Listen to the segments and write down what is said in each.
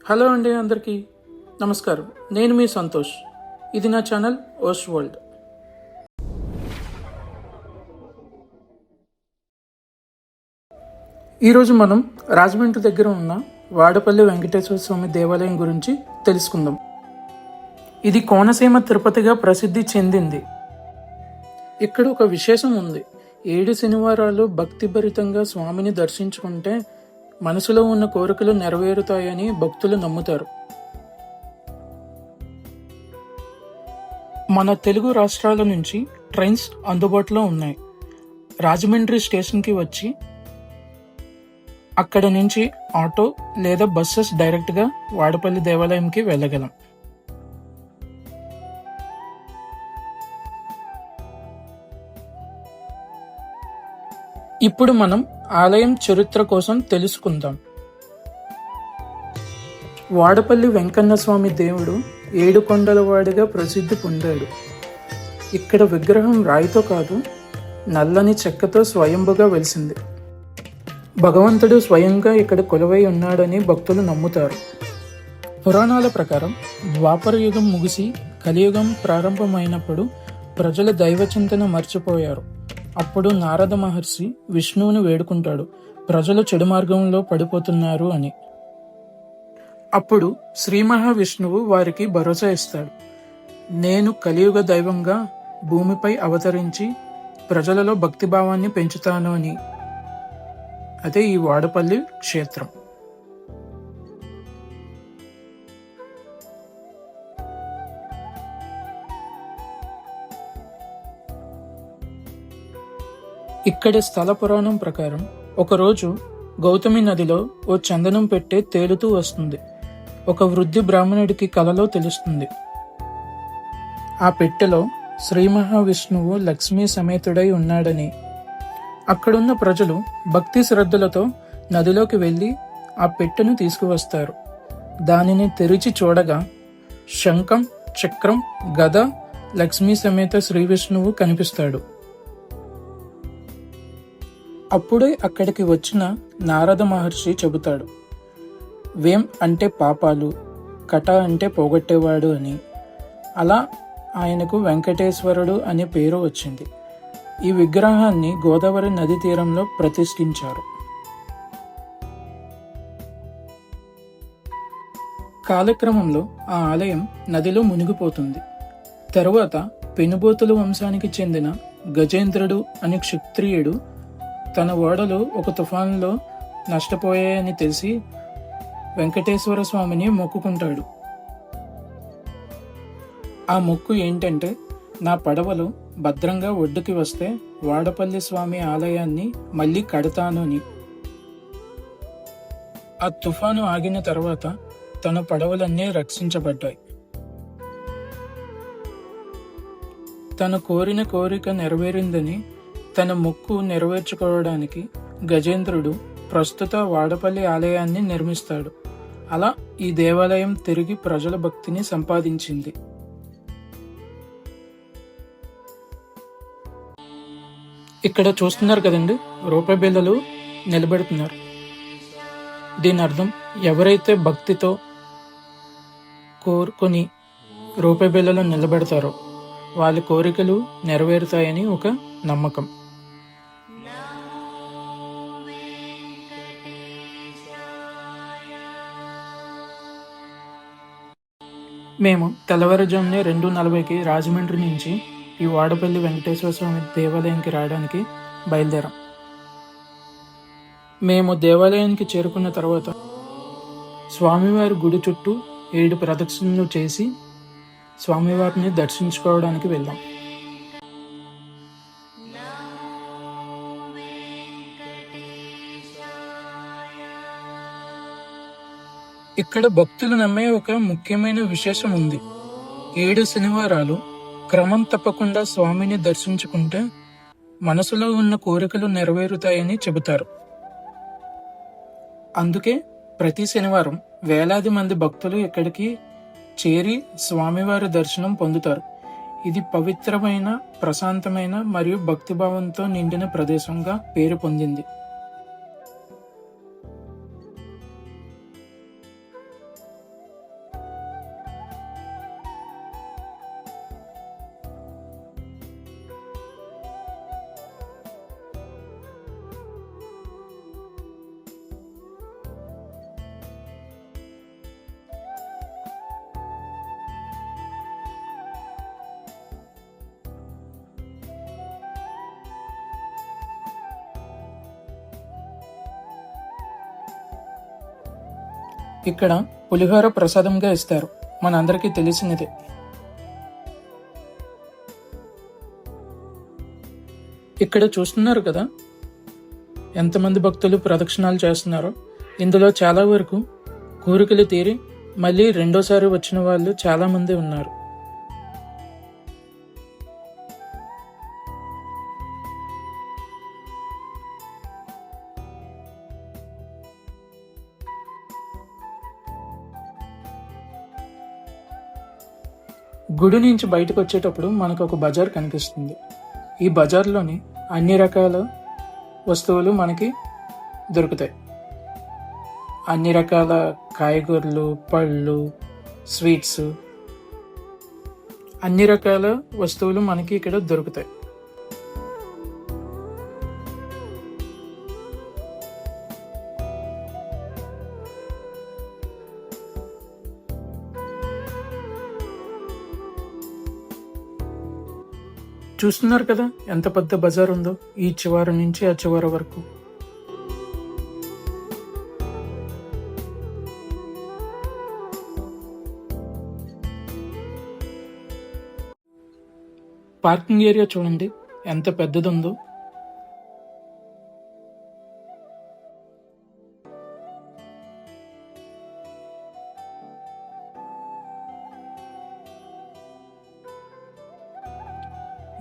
Hello అండి, అందరికీ నమస్కారం. నేను మీ సంతోష్. ఇది నా ఛానల్ ఓస్ట్ వరల్డ్. ఈరోజు మనం రాజమండ్రి దగ్గర ఉన్న వాడపల్లి వెంకటేశ్వర స్వామి దేవాలయం గురించి తెలుసుకుందాం. ఇది కోనసీమ తిరుపతిగా ప్రసిద్ధి చెందింది. ఇక్కడ ఒక విశేషం ఉంది. 7 శనివారాలు భక్తిభరితంగా స్వామిని దర్శించుకుంటే మనసులో ఉన్న కోరికలు నెరవేరుతాయని భక్తులు నమ్ముతారు. మన తెలుగు రాష్ట్రాల నుంచి ట్రైన్స్ అందుబాటులో ఉన్నాయి. రాజమండ్రి స్టేషన్కి వచ్చి అక్కడ నుంచి ఆటో లేదా బస్సెస్ డైరెక్ట్గా వాడపల్లి దేవాలయంకి వెళ్ళగలం. ఇప్పుడు మనం ఆలయం చరిత్ర కోసం తెలుసుకుందాం. వాడపల్లి వెంకన్న స్వామి దేవుడు 7 కొండలవాడిగా ప్రసిద్ధి పొందాడు. ఇక్కడ విగ్రహం రాయితో కాదు, నల్లని చెక్కతో స్వయంభుగా వెలిసింది. భగవంతుడు స్వయంగా ఇక్కడ కొలువై ఉన్నాడని భక్తులు నమ్ముతారు. పురాణాల ప్రకారం ద్వాపర యుగం ముగిసి కలియుగం ప్రారంభమైనప్పుడు ప్రజల దైవచింతన మర్చిపోయారు. అప్పుడు నారద మహర్షి విష్ణువుని వేడుకుంటాడు, ప్రజలు చెడు మార్గంలో పడిపోతున్నారు అని. అప్పుడు శ్రీ మహావిష్ణువు వారికి భరోసా ఇస్తాడు. నేను కలియుగ దైవంగా భూమిపై అవతరించి ప్రజలలో భక్తిభావాన్ని పెంచుతాను అని. అదే ఈ వాడపల్లి క్షేత్రం. ఇక్కడి స్థల పురాణం ప్రకారం ఒకరోజు గౌతమి నదిలో ఓ చందనం పెట్టె తేలుతూ వస్తుంది. ఒక వృద్ధి బ్రాహ్మణుడికి కలలో తెలుస్తుంది. ఆ పెట్టెలో శ్రీ మహావిష్ణువు లక్ష్మీ సమేతుడై ఉన్నాడని. అక్కడున్న ప్రజలు భక్తి శ్రద్ధలతో నదిలోకి వెళ్ళి ఆ పెట్టెను తీసుకువస్తారు. దానిని తెరిచి చూడగా శంఖం, చక్రం, గద, లక్ష్మీ సమేత శ్రీ విష్ణువు కనిపిస్తాడు. అప్పుడే అక్కడికి వచ్చిన నారద మహర్షి చెబుతాడు, వేం అంటే పాపాలు, కట అంటే పోగొట్టేవాడు అని. అలా ఆయనకు వెంకటేశ్వరుడు అనే పేరు వచ్చింది. ఈ విగ్రహాన్ని గోదావరి నది తీరంలో ప్రతిష్ఠించారు. కాలక్రమంలో ఆ ఆలయం నదిలో మునిగిపోతుంది. తరువాత పెనుబోతుల వంశానికి చెందిన గజేంద్రుడు అనే క్షత్రియుడు తన ఓడలు ఒక తుఫానులో నష్టపోయాయని తెలిసి వెంకటేశ్వర స్వామిని మొక్కుకుంటాడు. ఆ మొక్కు ఏంటంటే, నా పడవలు భద్రంగా ఒడ్డుకి వస్తే వాడపల్లి స్వామి ఆలయాన్ని మళ్ళీ కడతాను అని. ఆ తుఫాను ఆగిన తర్వాత తన పడవలన్నీ రక్షించబడ్డాయి. తను కోరిన కోరిక నెరవేరిందని తన మొక్కు నెరవేర్చుకోవడానికి గజేంద్రుడు ప్రస్తుత వాడపల్లి ఆలయాన్ని నిర్మిస్తాడు. అలా ఈ దేవాలయం తిరిగి ప్రజల భక్తిని సంపాదించింది. ఇక్కడ చూస్తున్నారు కదండి, రూపాయి బిళ్ళలు నిలబెడుతున్నారు. దీని అర్థం, ఎవరైతే భక్తితో కోరుకొని రూపాయి బిళ్ళలు నిలబెడతారో వాళ్ళ కోరికలు నెరవేరుతాయని ఒక నమ్మకం. మేము తెల్లవారుజామునే 2:40కి రాజమండ్రి నుంచి ఈ వాడపల్లి వెంకటేశ్వర స్వామి దేవాలయానికి రావడానికి బయలుదేరాం. మేము దేవాలయానికి చేరుకున్న తర్వాత స్వామివారి గుడి చుట్టూ 7 ప్రదక్షిణలు చేసి స్వామివారిని దర్శించుకోవడానికి వెళ్ళాం. ఇక్కడ భక్తులు నమ్మే ఒక ముఖ్యమైన విశేషం ఉంది. 7 శనివారాలు క్రమం తప్పకుండా స్వామిని దర్శించుకుంటే మనసులో ఉన్న కోరికలు నెరవేరుతాయని చెబుతారు. అందుకే ప్రతి శనివారం వేలాది మంది భక్తులు ఇక్కడికి చేరి స్వామివారి దర్శనం పొందుతారు. ఇది పవిత్రమైన, ప్రశాంతమైన మరియు భక్తిభావంతో నిండిన ప్రదేశంగా పేరు పొందింది. ఇక్కడ పులిహోర ప్రసాదంగా ఇస్తారు, మనందరికీ తెలిసినదే. ఇక్కడ చూస్తున్నారు కదా ఎంతమంది భక్తులు ప్రదక్షిణాలు చేస్తున్నారో. ఇందులో చాలా వరకు కోరికలు తీరి మళ్ళీ రెండోసారి వచ్చిన వాళ్ళు చాలా మంది ఉన్నారు. గుడి నుంచి బయటకు వచ్చేటప్పుడు మనకు ఒక బజార్ కనిపిస్తుంది. ఈ బజార్లోని అన్ని రకాల వస్తువులు మనకి దొరుకుతాయి. అన్ని రకాల కాయగూరలు, పళ్ళు, స్వీట్స్, అన్ని రకాల వస్తువులు మనకి ఇక్కడ దొరుకుతాయి. చూస్తున్నారు కదా ఎంత పెద్ద బజార్ ఉందో, ఈ చివరి నుంచి ఆ చివరి వరకు. పార్కింగ్ ఏరియా చూడండి ఎంత పెద్దదుందో.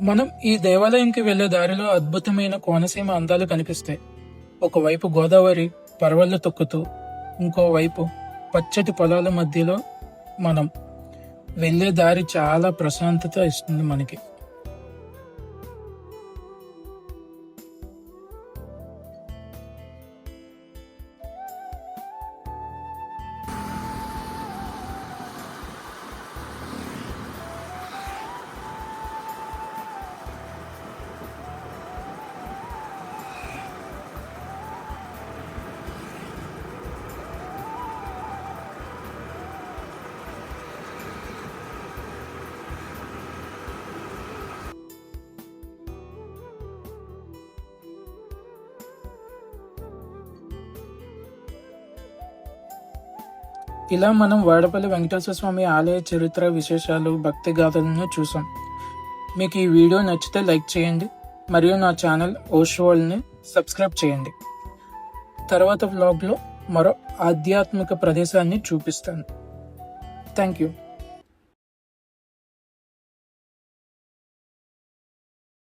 మనం ఈ దేవాలయంకి వెళ్లే దారిలో అద్భుతమైన కోనసీమ అందాలు కనిపిస్తాయి. ఒకవైపు గోదావరి పరవళ్ళు తొక్కుతూ, ఇంకోవైపు పచ్చటి పొలాల మధ్యలో మనం వెళ్లే దారి చాలా ప్రశాంతత ఇస్తుంది మనకి. ఇలా మనం వాడపల్లి వెంకటేశ్వర స్వామి ఆలయ చరిత్ర, విశేషాలు, భక్తి గాథలను చూసాం. మీకు ఈ వీడియో నచ్చితే లైక్ చేయండి, మరియు నా ఛానల్ ఓషోల్ని సబ్స్క్రైబ్ చేయండి. తర్వాత వ్లాగ్లో మరో ఆధ్యాత్మిక ప్రదేశాన్ని చూపిస్తాను. Thank you.